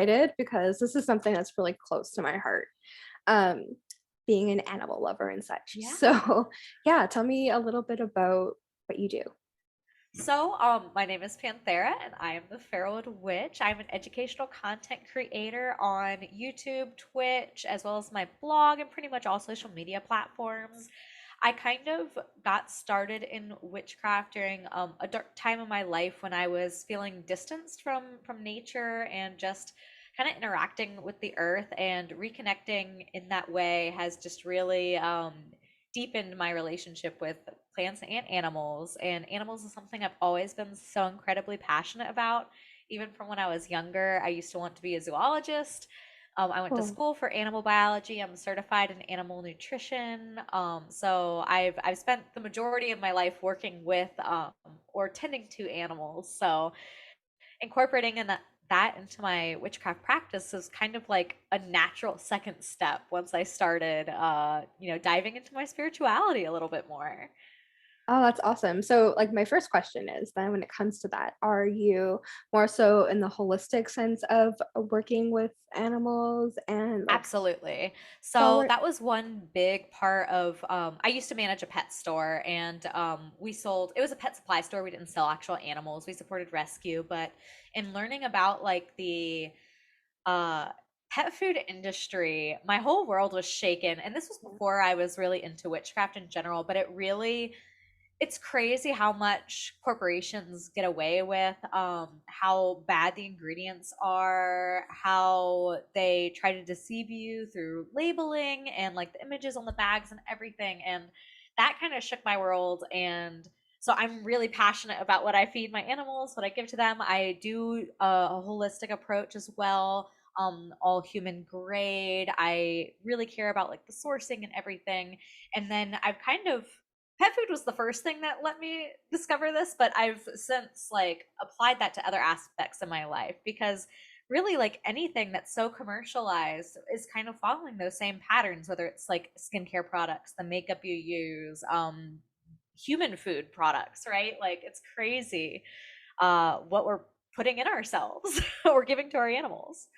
excited because this is something that's really close to my heart. Um, being an animal lover and such. Yeah. So, yeah, tell me a little bit about what you do. So, my name is Panthera, and I am the Feralwood Witch. I'm an educational content creator on YouTube, Twitch, as well as my blog, and pretty much all social media platforms. I kind of got started in witchcraft during a dark time of my life when I was feeling distanced from nature and just kind of interacting with the earth, and reconnecting in that way has just really deepened my relationship with plants and animals. And animals is something I've always been so incredibly passionate about. Even from when I was younger, I used to want to be a zoologist. I went to Cool. school for animal biology. I'm certified in animal nutrition. So I've spent the majority of my life working with or tending to animals. So incorporating that into my witchcraft practice is kind of like a natural second step once I started, diving into my spirituality a little bit more. Oh, that's awesome. So, like, my first question is then when it comes to that, are you more so in the holistic sense of working with animals and like Absolutely. spell So work? that was one big part of, I used to manage a pet store, and it was a pet supply store. We didn't sell actual animals. We supported rescue, but in learning about like the uh, pet food industry, my whole world was shaken. And this was before I was really into witchcraft in general, but it's crazy how much corporations get away with, how bad the ingredients are, how they try to deceive you through labeling and like the images on the bags and everything. And that kind of shook my world. And so I'm really passionate about what I feed my animals, what I give to them. I do a holistic approach as well, all human grade. I really care about like the sourcing and everything. And then I've kind of pet food was the first thing that let me discover this, but I've since like applied that to other aspects of my life, because really like anything that's so commercialized is kind of following those same patterns, whether it's like skincare products, the makeup you use, human food products, right? Like it's crazy what we're putting in ourselves or giving to our animals.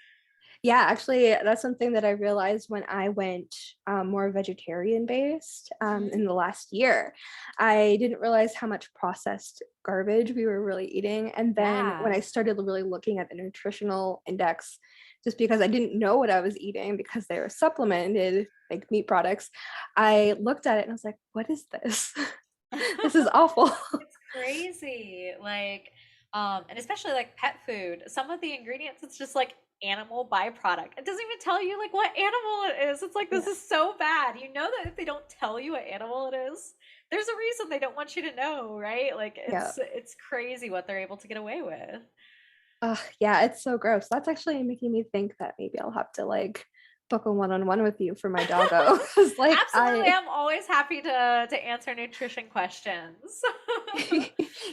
Yeah, actually, that's something that I realized when I went more vegetarian based Hmm. in the last year. I didn't realize how much processed garbage we were really eating. And then when Yeah. I started really looking at the nutritional index, just because I didn't know what I was eating because they were supplemented like meat products, I looked at it and I was like, what is this? This is awful. It's crazy. Like, and especially like pet food, some of the ingredients, it's just like animal byproduct. It doesn't even tell you like what animal it is. It's like, this Yeah. is so bad. You know that if they don't tell you what animal it is, there's a reason they don't want you to know, right? Like Yeah. it's crazy what they're able to get away with. Yeah, it's so gross. That's actually making me think that maybe I'll have to like book a one-on-one with you for my doggo. 'Cause like Absolutely. I'm always happy to answer nutrition questions.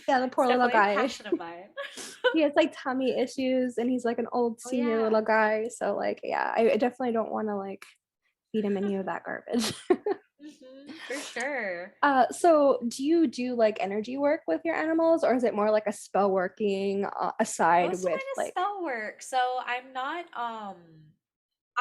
yeah, the It's poor little definitely a guy. passion of mine. He has like tummy issues and he's like an old Oh senior yeah. little guy. So like yeah, I definitely don't want to like feed him any of that garbage. For sure. So do you do like energy work with your animals or is it more like a spell working aside Most of with mine is like spell work, so I'm not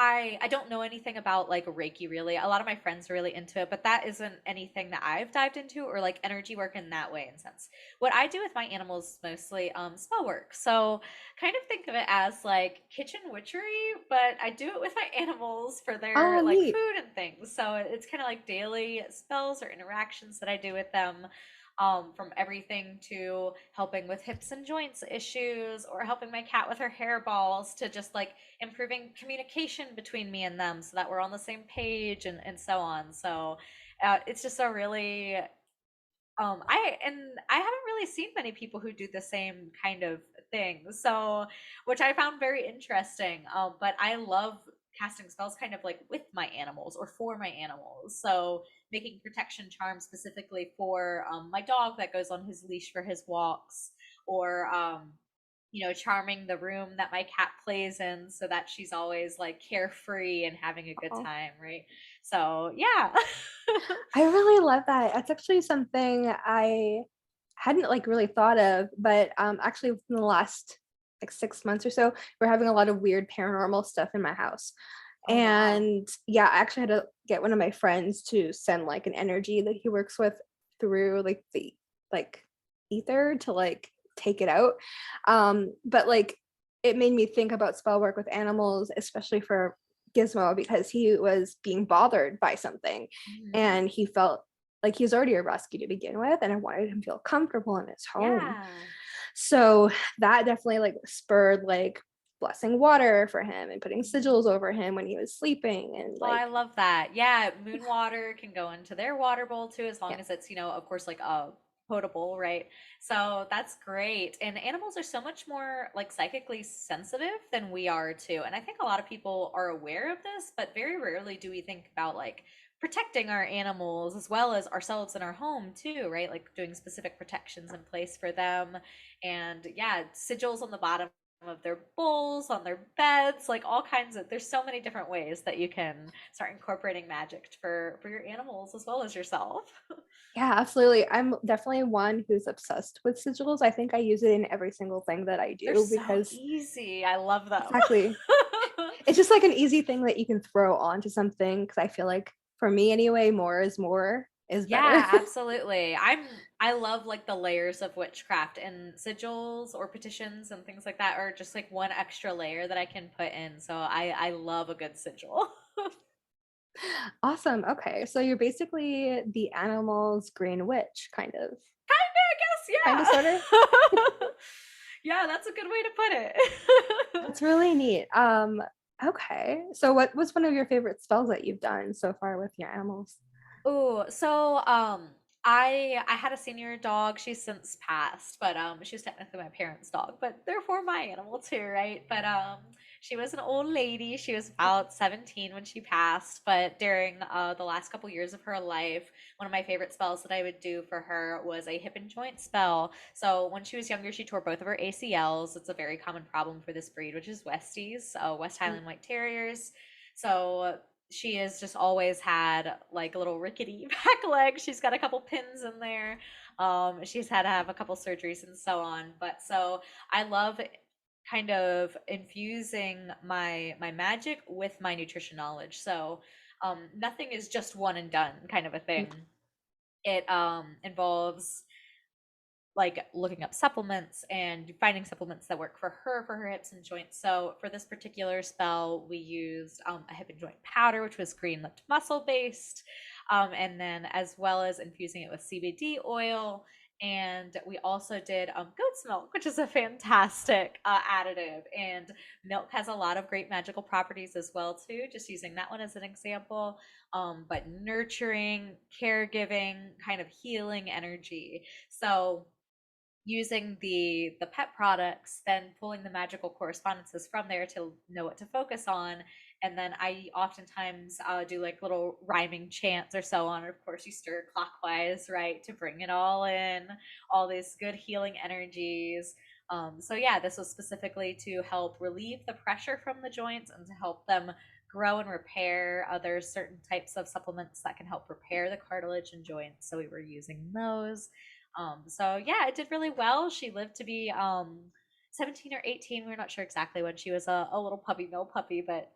I don't know anything about like Reiki really. A lot of my friends are really into it, but that isn't anything that I've dived into, or like energy work in that way in sense. What I do with my animals is mostly spell work. So kind of think of it as like kitchen witchery, but I do it with my animals for oh their like neat. food and things. So it's kind of like daily spells or interactions that I do with them. From everything to helping with hips and joints issues, or helping my cat with her hairballs, to just like improving communication between me and them so that we're on the same page, and so on. So it's just a really I haven't really seen many people who do the same kind of thing. So which I found very interesting. But I love casting spells kind of like with my animals or for my animals. So making protection charms specifically for my dog that goes on his leash for his walks, or charming the room that my cat plays in so that she's always like carefree and having a good Oh, time, right? So, yeah. I really love that. That's actually something I hadn't like really thought of, but actually within the last like 6 months or so, we're having a lot of weird paranormal stuff in my house. Oh wow. And yeah, I actually had to get one of my friends to send like an energy that he works with through like the like ether to like take it out. But like it made me think about spell work with animals, especially for Gizmo, because he was being bothered by something Mhm. and he felt like he was already a rescue to begin with, and I wanted him to feel comfortable in his home. Yeah. So that definitely like spurred like blessing water for him and putting Mhm. sigils over him when he was sleeping and Oh, I like love that. Yeah, moon water can go into their water bowl too, as long yeah. as it's, of course, like potable, right? So that's great. And animals are so much more like psychically sensitive than we are too. And I think a lot of people are aware of this, but very rarely do we think about like protecting our animals as well as ourselves in our home too, right? Like doing specific protections in place for them. And yeah, sigils on the bottom of their bowls, on their beds, like all kinds of, there's so many different ways that you can start incorporating magic for your animals as well as yourself. Yeah, absolutely. I'm definitely one who's obsessed with sigils. I think I use it in every single thing that I They're do so because easy. I love them. exactly. It's just like an easy thing that you can throw onto something because I feel like for me anyway, more is better. Yeah, absolutely. I love like the layers of witchcraft, and sigils or petitions and things like that are just like one extra layer that I can put in. So I love a good sigil. Awesome. Okay. So you're basically the animal's green witch, kind of, Yes, sort of. yeah. Yeah, that's a good way to put it. That's really neat. Okay. So what was one of your favorite spells that you've done so far with your animals? Oh, so I had a senior dog. She's since passed, but she's technically my parents' dog, but therefore my animal too, right? But she was an old lady. She was about 17 when she passed, but during the last couple years of her life, one of my favorite spells that I would do for her was a hip and joint spell. So when she was younger, she tore both of her ACLs. It's a very common problem for this breed, which is Westies, West Mm. Highland White Terriers. So she has just always had like a little rickety back leg. She's got a couple pins in there. She's had to have a couple surgeries and so on. But so I love kind of infusing my magic with my nutrition knowledge. So nothing is just one and done kind of a thing. It involves like looking up supplements and finding supplements that work for her hips and joints. So for this particular spell, we used a hip and joint powder, which was green lipped mussel based, and then as well as infusing it with CBD oil. And we also did goat's milk, which is a fantastic additive. And milk has a lot of great magical properties as well too. Just using that one as an example, but nurturing, caregiving, kind of healing energy. So using the pet products, then pulling the magical correspondences from there to know what to focus on. And then I oftentimes do like little rhyming chants or so on. And of course, you stir clockwise, right, to bring it all in, all these good healing energies. So yeah, this was specifically to help relieve the pressure from the joints and to help them grow and repair. There's certain types of supplements that can help repair the cartilage and joints, so we were using those. So yeah, it did really well. She lived to be 17 or 18. We're not sure exactly when. She was a little puppy mill puppy, but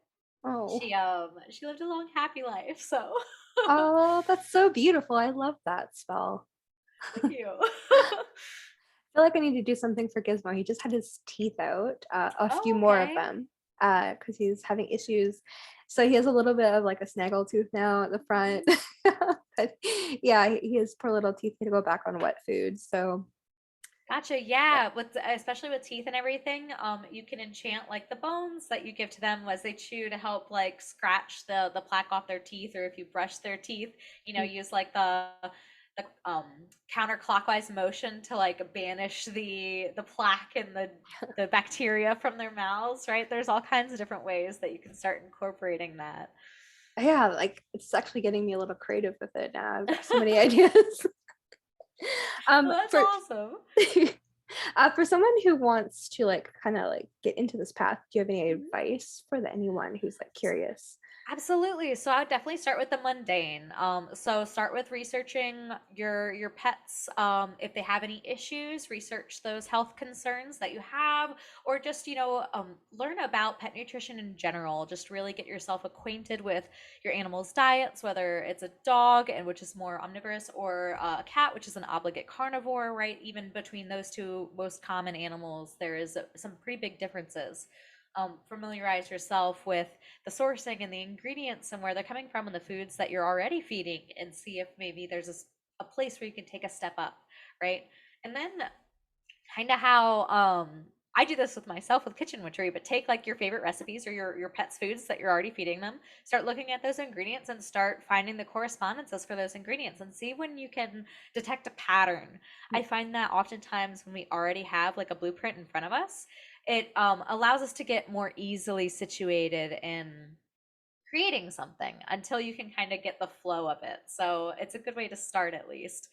Oh. she lived a long happy life. So Oh, that's so beautiful. I love that spell. thank you. Feel like I need to do something for Gizmo. He just had his teeth out, a few Oh, more of okay. them, because he's having issues. So he has a little bit of like a snaggle tooth now at the front. Mhm. But yeah, his poor little teeth need to go back on wet food. So Gotcha. yeah. Yeah, with especially with teeth and everything, you can enchant like the bones that you give to them as they chew to help like scratch the plaque off their teeth, or if you brush their teeth, Mm. use like the counterclockwise motion to like banish the plaque and the bacteria from their mouths, right? There's all kinds of different ways that you can start incorporating that. Yeah, like it's actually getting me a little creative with it now. I've got so many ideas. Well, that's For awesome. For someone who wants to like kind of like get into this path, do you have any Mhm. advice for anyone who's like curious? Absolutely. So I would definitely start with the mundane. So start with researching your pets. If they have any issues, research those health concerns that you have, or just learn about pet nutrition in general. Just really get yourself acquainted with your animal's diets, whether it's a dog and which is more omnivorous, or a cat, which is an obligate carnivore. Right? Even between those two most common animals, there is some pretty big differences. Familiarize yourself with the sourcing and the ingredients and where they're coming from and the foods that you're already feeding, and see if maybe there's a place where you can take a step up, right? And then kind of how I do this with myself with kitchen witchery, but take like your favorite recipes or your pet's foods that you're already feeding them, start looking at those ingredients and start finding the correspondences for those ingredients and see when you can detect a pattern. I find that oftentimes when we already have like a blueprint in front of us, it allows us to get more easily situated in creating something until you can kind of get the flow of it. So it's a good way to start at least.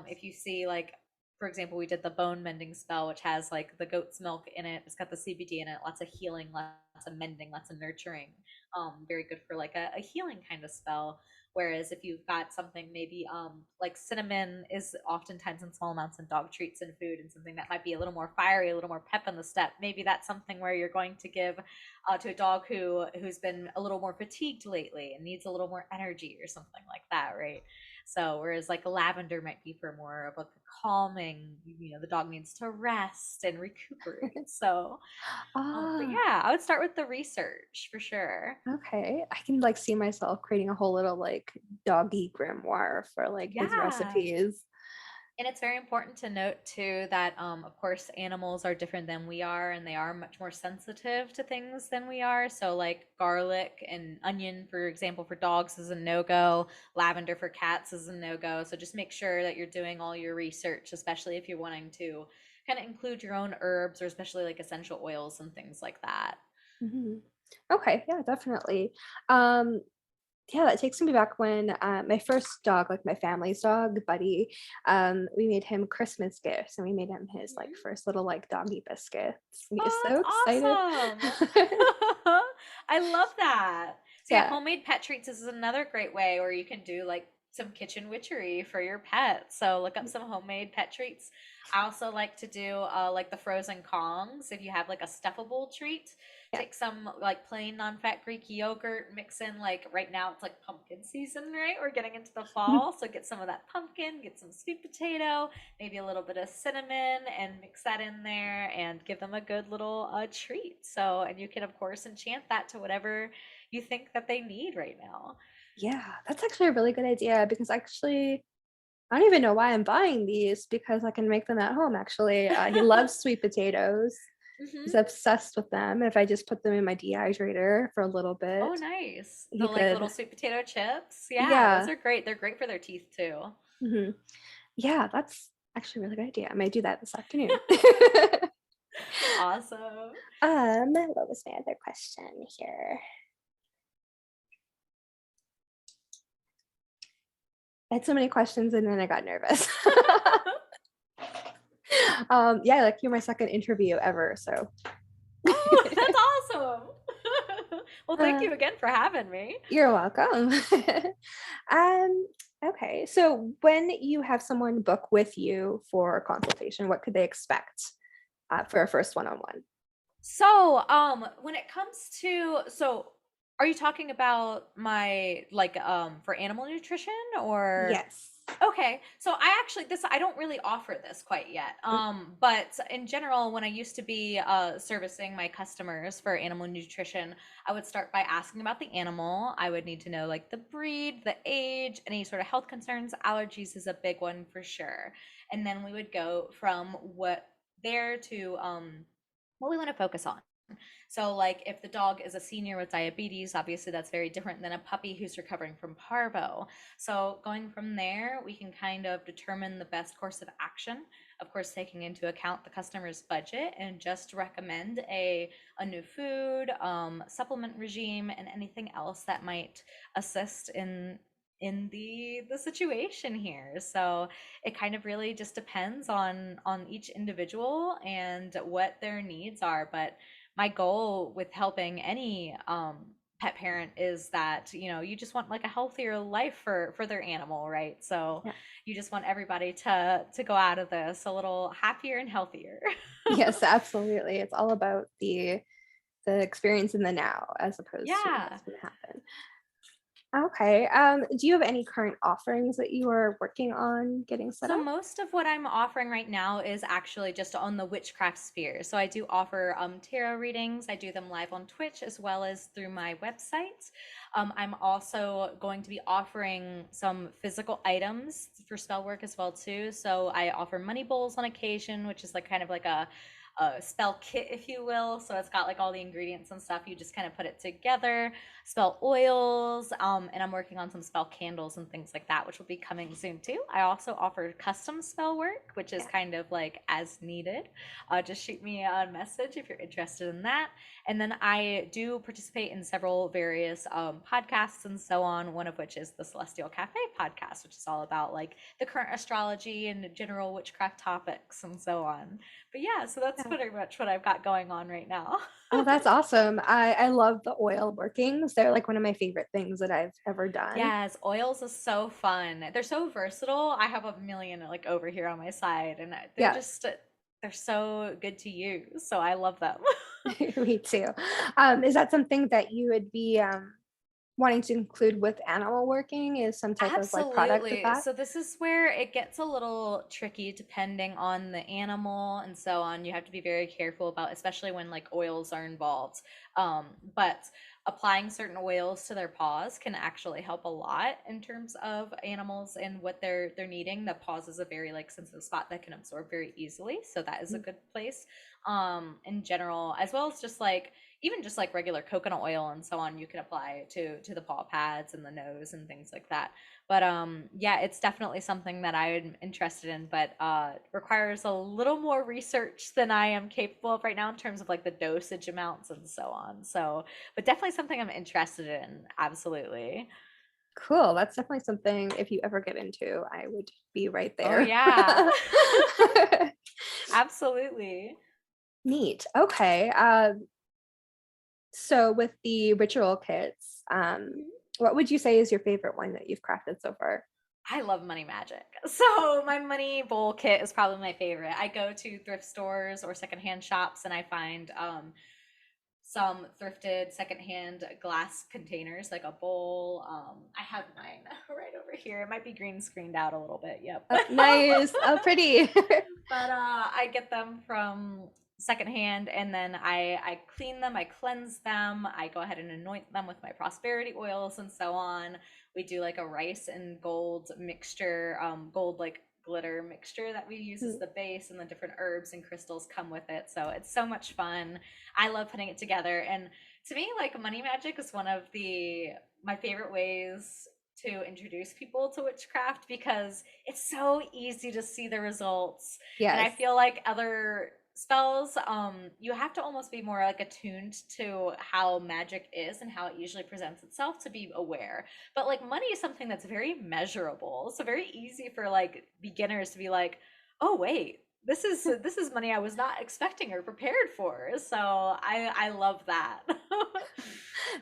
If you see like, for example, we did the bone mending spell, which has like the goat's milk in it. It's got the CBD in it, lots of healing, lots of mending, lots of nurturing. Very good for like a healing kind of spell. Whereas if you've got something maybe like cinnamon is oftentimes in small amounts in dog treats and food, and something that might be a little more fiery, a little more pep in the step. Maybe that's something where you're going to give to a dog who's been a little more fatigued lately and needs a little more energy or something like that, right? So whereas like lavender might be for more of like a calming, the dog needs to rest and recuperate. So, but Ah, yeah, I would start with the research for sure. okay. I can like see myself creating a whole little like doggy grimoire for like his Yeah. recipes. And it's very important to note too that, of course, animals are different than we are, and they are much more sensitive to things than we are. So, like garlic and onion, for example, for dogs is a no-go. Lavender for cats is a no-go. So just make sure that you're doing all your research, especially if you're wanting to kind of include your own herbs, or especially like essential oils and things like that. Mhm. Okay, yeah, definitely. Um, yeah, that takes me back when my first dog, like my family's dog, Buddy, we made him Christmas gifts and we made him his like Mhm. first little like doggy biscuits. He is Oh, so that's excited. awesome. I love that. So yeah, Yeah. homemade pet treats is another great way where you can do like some kitchen witchery for your pet. So look up some homemade pet treats. I also like to do like the frozen Kongs. If you have like a stuffable treat, Yeah. take some like plain non-fat Greek yogurt, mix in like right now it's like pumpkin season, right? We're getting into the fall, so get some of that pumpkin, get some sweet potato, maybe a little bit of cinnamon, and mix that in there and give them a good little treat. So, and you can of course enchant that to whatever you think that they need right now. Yeah, that's actually a really good idea because actually I don't even know why I'm buying these because I can make them at home actually. He loves sweet potatoes. He's Hmm. obsessed with them. If I just put them in my dehydrator for a little Oh, bit, nice. The he like little could, sweet potato chips. Yeah, those yeah. are great. They're great for their teeth too. Mhm. Yeah, that's actually a really good idea. I may do that this afternoon. Awesome. What was my other question here? I had so many questions and then I got nervous. Yeah, like you're my second interview ever, so. Oh, that's awesome. Well, thank uh, you again for having me. you're welcome. um, okay, so when you have someone book with you for a consultation, what could they expect for a first one-on-one? So, when it comes to, are you talking about my like for animal nutrition or? Yes. Okay, so I don't really offer this quite yet. But in general, when I used to be servicing my customers for animal nutrition, I would start by asking about the animal. I would need to know like the breed, the age, any sort of health concerns. Allergies is a big one for sure. And then we would go from what there to what we want to focus on. So, like, if the dog is a senior with diabetes, obviously that's very different than a puppy who's recovering from parvo. So, going from there, we can kind of determine the best course of action. Of course, taking into account the customer's budget, and just recommend a new food, supplement regime, and anything else that might assist in in the situation here. So it kind of really just depends on each individual and what their needs are. But my goal with helping any pet parent is that, you know, you just want like a healthier life for their animal, right? So Yeah. you just want everybody to go out of this a little happier and healthier. Yes, absolutely. It's all about the experience in the now as opposed to Yeah. what's going to happen. Okay. Do you have any current offerings that you are working on getting set So up? most of what I'm offering right now is actually just on the witchcraft sphere. So I do offer tarot readings. I do them live on Twitch as well as through my website. I'm also going to be offering some physical items for spell work as well too. So I offer money bowls on occasion, which is like kind of like a spell kit, if you will. So it's got like all the ingredients and stuff. You just kind of put it together. Spell oils, and I'm working on some spell candles and things like that, which will be coming soon too. I also offer custom spell work, which is Yeah. kind of like as needed. Just shoot me a message if you're interested in that. And then I do participate in several various podcasts and so on, one of which is the Celestial Cafe podcast, which is all about like the current astrology and general witchcraft topics and so on. But yeah, so that's Yeah. pretty much what I've got going on right now. Oh, that's awesome. I love the oil workings. They're like one of my favorite things that I've ever done. Yes, oils is so fun. They're so versatile. I have a million like over here on my side, and they're Yes, just they're so good to use. So I love them. me too. Is that something that you would be wanting to include with animal working? Is some type of like product with Absolutely. that? So this is where it gets a little tricky depending on the animal and so on. You have to be very careful about, especially when like oils are involved. But applying certain oils to their paws can actually help a lot in terms of animals and what they're needing. The paws is a very like sensitive spot that can absorb very easily, so that is a good place. In general, as well as just like even just like regular coconut oil and so on, you can apply to the paw pads and the nose and things like that. But yeah, it's definitely something that I'm interested in, but requires a little more research than I am capable of right now in terms of like the dosage amounts and so on. So, but definitely something I'm interested in. Absolutely. Cool. That's definitely something if you ever get into, I would be right Oh there. yeah. Absolutely. Neat. Okay. So with the ritual kits, what would you say is your favorite one that you've crafted so far? I love money magic. So my money bowl kit is probably my favorite. I go to thrift stores or secondhand shops and I find some thrifted secondhand glass containers, like a bowl. I have mine right over here. It might be green screened out a little bit. Yep. Oh, nice. Oh, pretty. But I get them from secondhand and then I clean them, I cleanse them, I go ahead and anoint them with my prosperity oils and so on. We do like a rice and gold mixture, gold like glitter mixture that we use as Mm, the base, and the different herbs and crystals come with it. So it's so much fun. I love putting it together. And to me, like money magic is one of the my favorite ways to introduce people to witchcraft because it's so easy to see the results. And I yes. feel like other spells, you have to almost be more like attuned to how magic is and how it usually presents itself to be aware. But like money is something that's very measurable, so very easy for like beginners to be like, oh wait, this is money I was not expecting or prepared for. So I love that.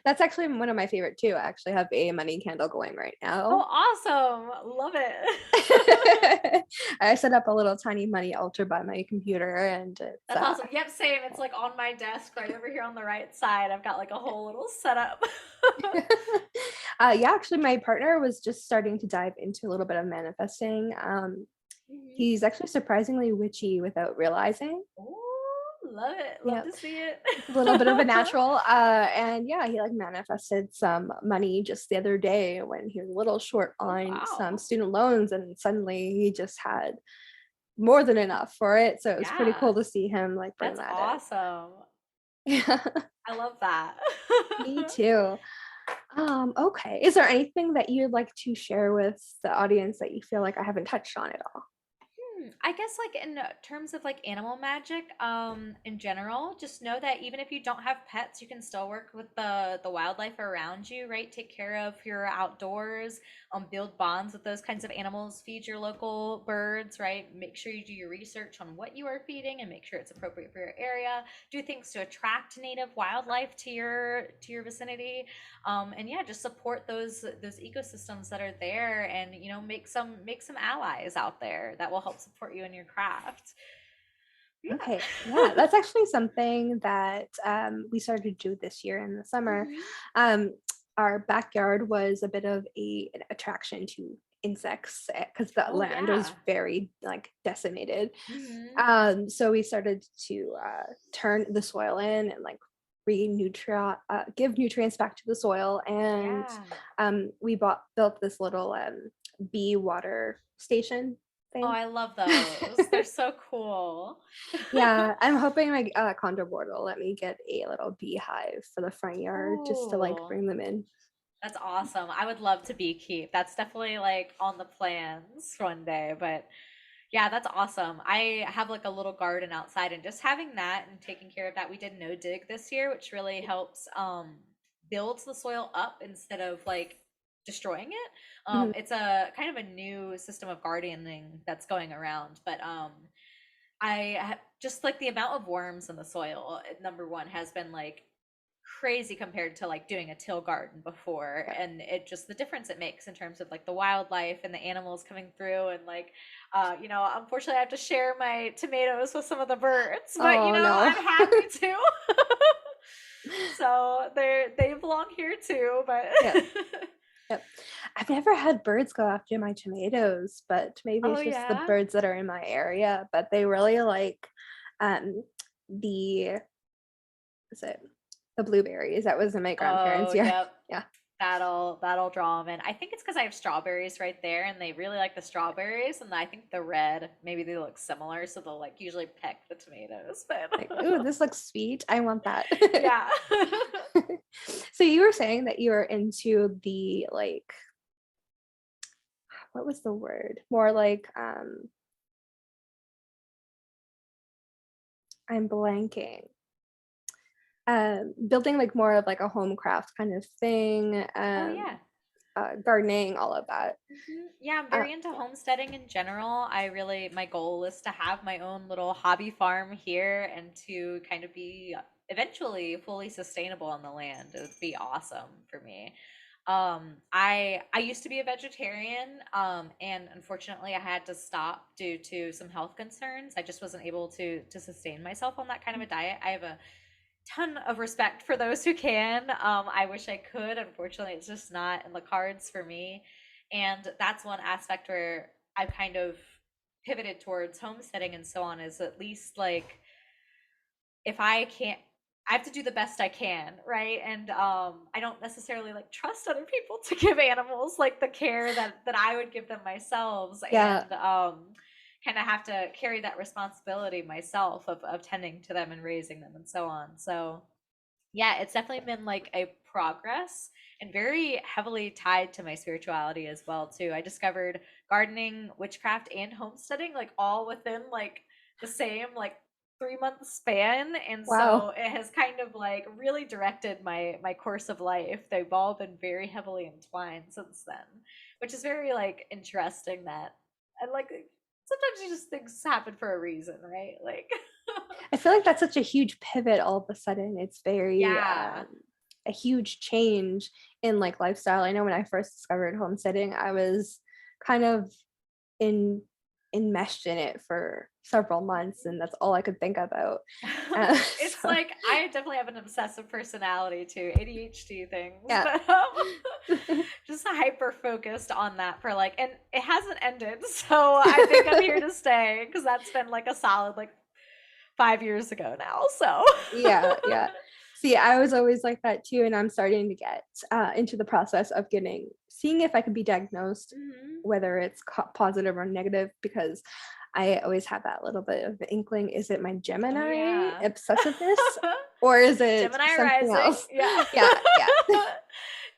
That's actually one of my favorite too. I actually have a money candle going right Oh, now. awesome. Love it. I set up a little tiny money altar by my computer and it's That's awesome. Yep, same. It's like on my desk right over here on the right side. I've got like a whole little setup. yeah, actually my partner was just starting to dive into a little bit of manifesting. Mhm. He's actually surprisingly witchy without realizing. Ooh, love it. Love Yeah, to see it. a little bit of a natural. And yeah, he like manifested some money just the other day when he was a little short Oh, on some wow. student loans, and suddenly he just had more than enough for it. So it was pretty Yeah, cool to see him like bring that's that in. awesome. Yeah, I love that. me too. Okay. Is there anything that you'd like to share with the audience that you feel like I haven't touched on at all? I guess like in terms of like animal magic, in general, just know that even if you don't have pets, you can still work with the wildlife around you, right? Take care of your outdoors, build bonds with those kinds of animals, feed your local birds, right? Make sure you do your research on what you are feeding and make sure it's appropriate for your area. Do things to attract native wildlife to your vicinity, and yeah, just support those ecosystems that are there, and you know, make some allies out there that will help support you in your craft. Yeah. Okay, yeah, that's actually something that we started to do this year in the summer. Hmm. Um, our backyard was a bit of an attraction to insects because the Oh land was yeah. very like decimated. Hmm. So we started to turn the soil in and like give nutrients back to the soil, and Yeah. we built this little bee water station Oh, thing. I love those. They're so cool. Yeah, I'm hoping my condo board will let me get a little beehive for the front yard just to like Ooh, bring them in. that's awesome. I would love to beekeep. That's definitely like on the plans one day, but yeah, that's awesome. I have like a little garden outside, and just having that and taking care of that. We did no dig this year, which really helps builds the soil up instead of like destroying it. Mhm. It's a kind of a new system of gardening that's going around, but just like the amount of worms in the soil, number one, has been like crazy compared to like doing a till garden before, Yeah. and it just the difference it makes in terms of like the wildlife and the animals coming through, and like you know, unfortunately I have to share my tomatoes with some of the birds, but you Oh know, no. I'm happy to. So they belong here too, but Yeah. Yep. I've never had birds go after my tomatoes, but maybe oh it's just the yeah. birds that are in my area. But they really like um the is it the blueberries that was in my Oh grandparents' yard. yep. Yeah. That'll draw them in. I think it's because I have strawberries right there, and they really like the strawberries, and I think the red, maybe they look similar, so they'll like usually peck the tomatoes. Like, ooh, But this looks sweet. I want that. yeah. So you were saying that you were into the like what was the word? More like I'm blanking. Building like more of like a home craft kind of thing, Oh yeah. gardening, all of that. Yeah, I'm Uh, very into homesteading in general. My goal is to have my own little hobby farm here and to kind of be eventually fully sustainable on the land. It would be awesome for me. I used to be a vegetarian, and unfortunately I had to stop due to some health concerns. I just wasn't able to sustain myself on that kind of a diet. I have a ton of respect for those who can. I wish I could. Unfortunately, it's just not in the cards for me. And that's one aspect where I've kind of pivoted towards homesteading and so on, is at least like if I can't, I have to do the best I can, right? And I don't necessarily like trust other people to give animals like the care that I would give them myself, yeah, and kind of have to carry that responsibility myself of tending to them and raising them and so on. So yeah, it's definitely been like a progress and very heavily tied to my spirituality as well too. I discovered gardening, witchcraft, and homesteading like all within like the same like 3 month span, and wow. so it has kind of like really directed my course of life. They've all been very heavily entwined since then, which is very like interesting that, and like sometimes you just things happen for a reason, right? Like I feel like that's such a huge pivot all of a sudden. It's very yeah. a huge change in like lifestyle. I know when I first discovered homesteading, I was kind of in enmeshed in it for several months, and that's all I could think about. It's So like I definitely have an obsessive personality too, ADHD things, yeah. but just hyper focused on that for like, and it hasn't ended, so I think I'm here to stay because that's been like a solid like 5 years ago now. So Yeah, yeah. See, I was always like that too, and I'm starting to get into the process of seeing if I could be diagnosed, Mhm. whether it's positive or negative, because I always have that little bit of inkling. Is it my Oh Gemini yeah. obsessiveness, or is it Gemini something rising. else? Yeah. Yeah, yeah.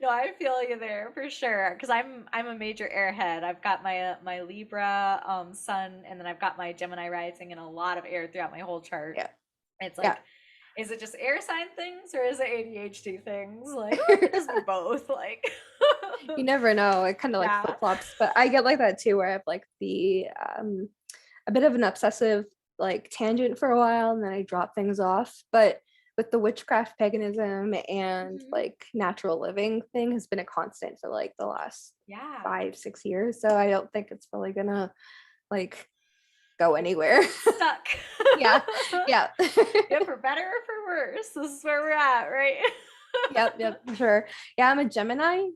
No, I feel you there for sure. Because I'm a major airhead. I've got my Libra sun, and then I've got my Gemini rising, and a lot of air throughout my whole chart. Yeah. It's Yeah. like, is it just air sign things or is it ADHD things? Like, or it could just be both. Like, You never know. It kind of like yeah. flip-flops, but I get like that too, where I have like the a bit of an obsessive like tangent for a while and then I drop things off. But with the witchcraft paganism and Mhm. like natural living thing has been a constant for like the last Yeah. 5 6 years. So I don't think it's really gonna like go anywhere. Get stuck. Yeah. Yeah. Yeah, for better or for worse. This is where we're at, right? Yep, yep, for sure. Yeah, I'm a Gemini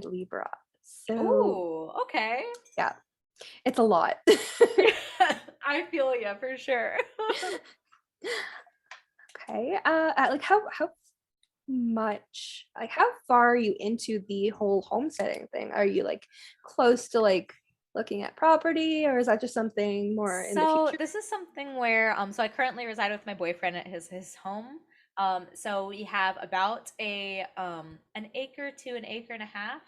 Libra. So Ooh, okay. yeah, it's a lot. I feel you for sure. Okay. Like how much like how far are you into the whole homesteading thing? Are you like close to like looking at property, or is that just something more in the So future? this is something where so I currently reside with my boyfriend at his home. So we have about a an acre to an acre and a half,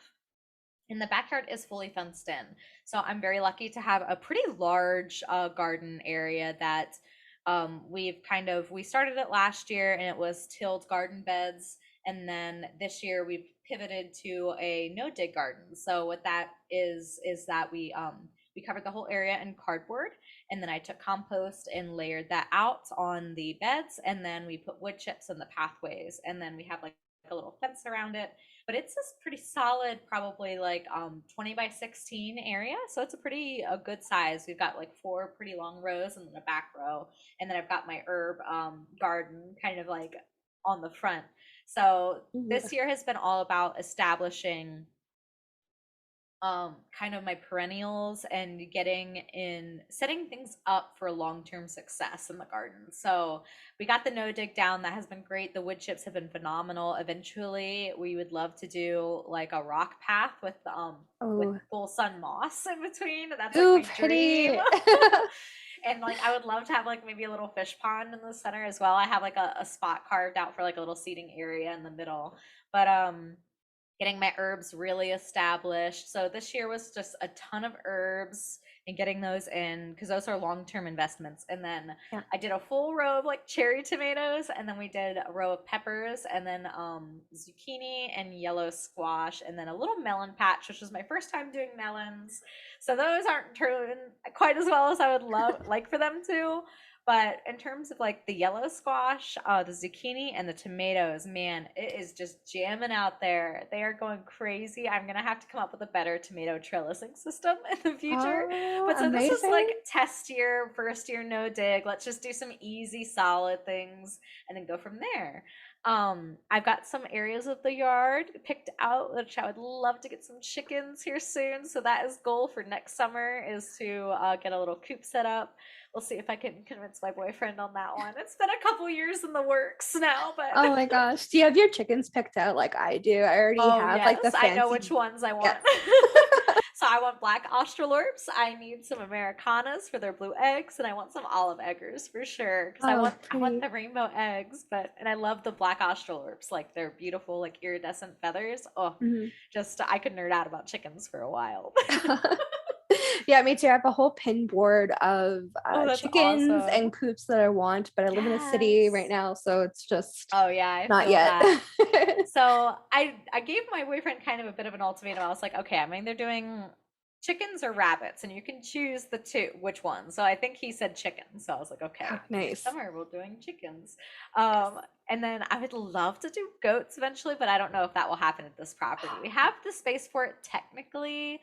and the backyard is fully fenced in. So I'm very lucky to have a pretty large garden area that we started it last year and it was tilled garden beds, and then this year we've pivoted to a no dig garden. So what that is that we covered the whole area in cardboard, and then I took compost and layered that out on the beds, and then we put wood chips in the pathways, and then we have like a little fence around it. But it's this pretty solid, probably like 20 by 16 area, so it's a good size. We've got like four pretty long rows and then a back row, and then I've got my herb garden kind of like on the front. So Mhm. this year has been all about establishing kind of my perennials and getting in setting things up for long-term success in the garden. So we got the no dig down. That has been great. The wood chips have been phenomenal. Eventually we would love to do like a rock path with Oh, full sun moss in between. That's like ooh, my dream. pretty. And like I would love to have like maybe a little fish pond in the center as well. I have like a spot carved out for like a little seating area in the middle. But getting my herbs really established. So this year was just a ton of herbs and getting those in because those are long-term investments. And then Yeah. I did a full row of like cherry tomatoes, and then we did a row of peppers, and then zucchini and yellow squash, and then a little melon patch, which was my first time doing melons. So those aren't turning quite as well as I would like for them to. But in terms of like the yellow squash, the zucchini, and the tomatoes, man, it is just jamming out there. They are going crazy. I'm gonna have to come up with a better tomato trellising system in the future. Oh, But so this is like amazing. test year, first year, no dig. Let's just do some easy, solid things and then go from there. I've got some areas of the yard picked out, which I would love to get some chickens here soon. So that is goal for next summer is to get a little coop set up. We'll see if I can convince my boyfriend on that one. It's been a couple years in the works now, but Oh my gosh. Do you have your chickens picked out like I do? I already oh have like yes, the I know which fancy. ones I Yes. want. So I want black Australorps. I need some Americanas for their blue eggs, and I want some olive eggers for sure because Oh, I want pretty. the rainbow eggs. But and I love the black Australorps, like they're beautiful, like iridescent feathers. Oh, Mhm. just I could nerd out about chickens for a while. Yeah, me too. I have a whole pin board of Oh, that's chickens awesome. and coops that I want, but I live in a city right Yes. now, so it's just Oh yeah, I not feel yet. that. So I gave my boyfriend kind of a bit of an ultimatum. I was like, okay, I mean they're doing chickens or rabbits, and you can choose the two, which one. So I think he said chicken. So I was like, Oh, okay, next nice. summer we're doing chickens. Yes. And then I would love to do goats eventually, but I don't know if that will happen at this property. We have the space for it technically,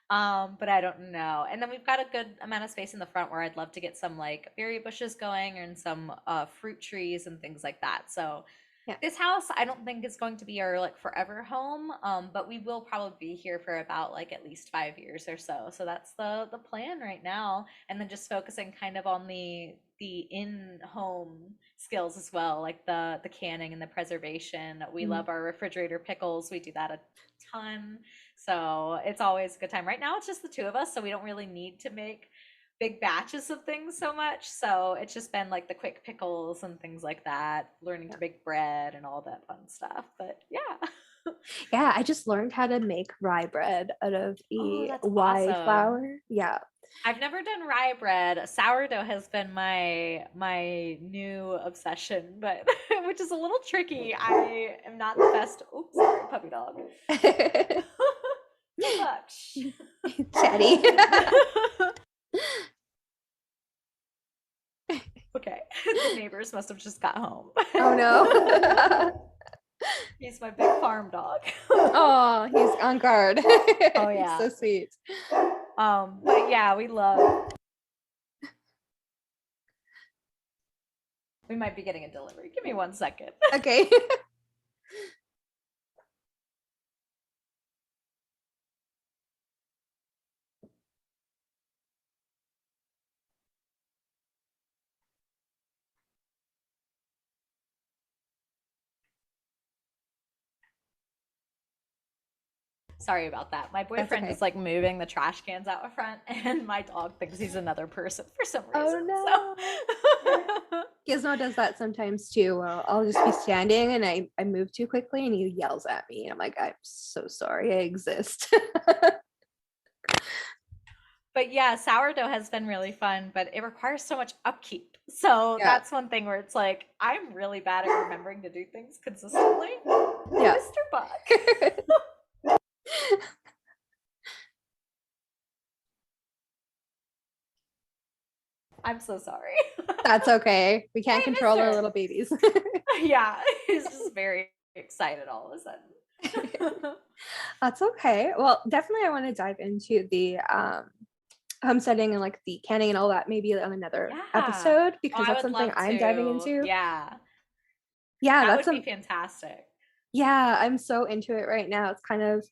but I don't know. And then we've got a good amount of space in the front where I'd love to get some like berry bushes going and some fruit trees and things like that. So Yeah. this house, I don't think is going to be our like forever home, but we will probably be here for about like at least 5 years or so. So that's the plan right now, and then just focusing kind of on the in-home skills as well, like the canning and the preservation. We Mhm. love our refrigerator pickles. We do that a ton, so it's always a good time. Right now, it's just the two of us, so we don't really need to make big batches of things so much. So it's just been like the quick pickles and things like that, learning Yeah. to bake bread and all that fun stuff. But yeah. Yeah, I just learned how to make rye bread out of Oh, the that's rye awesome. flour. Yeah. I've never done rye bread. Sourdough has been my new obsession, but which is a little tricky. I am not the best. Oops, sorry, puppy dog. Don't bark. Shh. Chatty. Okay, the neighbors must have just got home. Oh no. He's my big farm dog. Oh, he's on guard. Oh He's yeah. so sweet. But yeah, we love. We might be getting a delivery. Give me 1 second. Okay. Sorry about that. My That's boyfriend okay. is like moving the trash cans out front, and my dog thinks he's another person for some reason. Oh no. So, Gizmo does that sometimes too. I'll just be standing and I move too quickly and he yells at me. And I'm like, I'm so sorry I exist. but yeah, sourdough has been really fun, but it requires so much upkeep. So Yeah. that's one thing where it's like, I'm really bad at remembering to do things consistently. Yeah. Mr. Buck. I'm so sorry. That's okay. We can't Hey, control our mister. little babies. Yeah, he's just very excited all of a sudden. That's okay. Well, definitely I want to dive into the homesteading and like the canning and all that maybe on another Yeah. episode Oh, because I that's would something love I'm diving to. into. Yeah. Yeah, That that's would be a fantastic. yeah, I'm so into it right now. It's kind of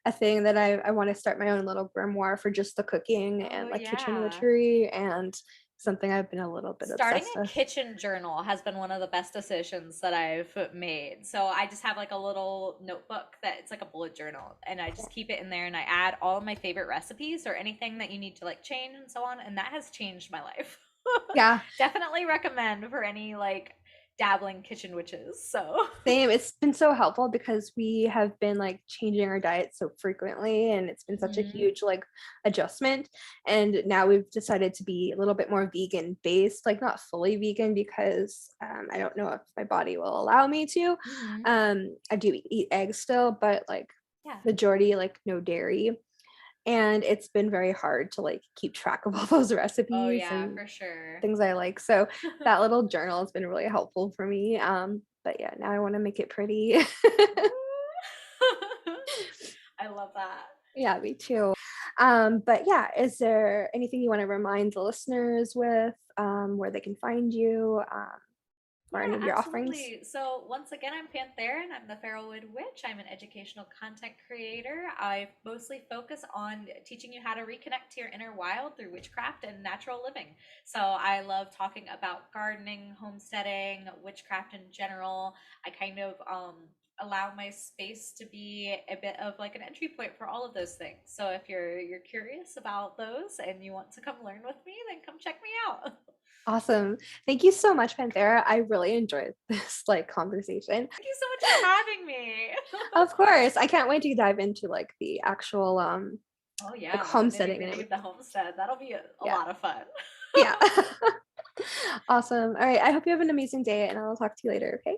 a thing that I want to start my own little grimoire for just the cooking Oh, and like kitchen yeah. witchery and something I've been a little bit Starting obsessed a with. kitchen journal has been one of the best decisions that I've made. So I just have like a little notebook that it's like a bullet journal, and I just keep it in there and I add all of my favorite recipes or anything that you need to like change and so on. And that has changed my life. Yeah, Definitely recommend for any like dabbling kitchen witches. So, same. It's been so helpful because we have been like changing our diet so frequently and it's been such a mhm. huge like adjustment. And now we've decided to be a little bit more vegan based, like not fully vegan because I don't know if my body will allow me to. Mhm. I do eat eggs still, but like Yeah. majority like no dairy. And it's been very hard to like keep track of all those Oh recipes yeah, and for sure. things I like. So that little journal has been really helpful for me. But yeah, now I want to make it pretty. I love that. Yeah, me too. But yeah, is there anything you want to remind the listeners with where they can find you or any Yeah, of your offerings? absolutely. So once again, I'm Panthera and I'm the Feralwood Witch. I'm an educational content creator. I mostly focus on teaching you how to reconnect to your inner wild through witchcraft and natural living. So I love talking about gardening, homesteading, witchcraft in general. I kind of allow my space to be a bit of like an entry point for all of those things. So if you're curious about those and you want to come learn with me, then come check me out. Awesome. Thank you so much, Panthera. I really enjoyed this like conversation. Thank you so much for having me. Of course. I can't wait to dive into like the actual Oh like yeah, the nitty homesteading and gritty of the everything. homestead. That'll be a Yeah. lot of fun. Yeah. Awesome. All right. I hope you have an amazing day and I'll talk to you later. Okay.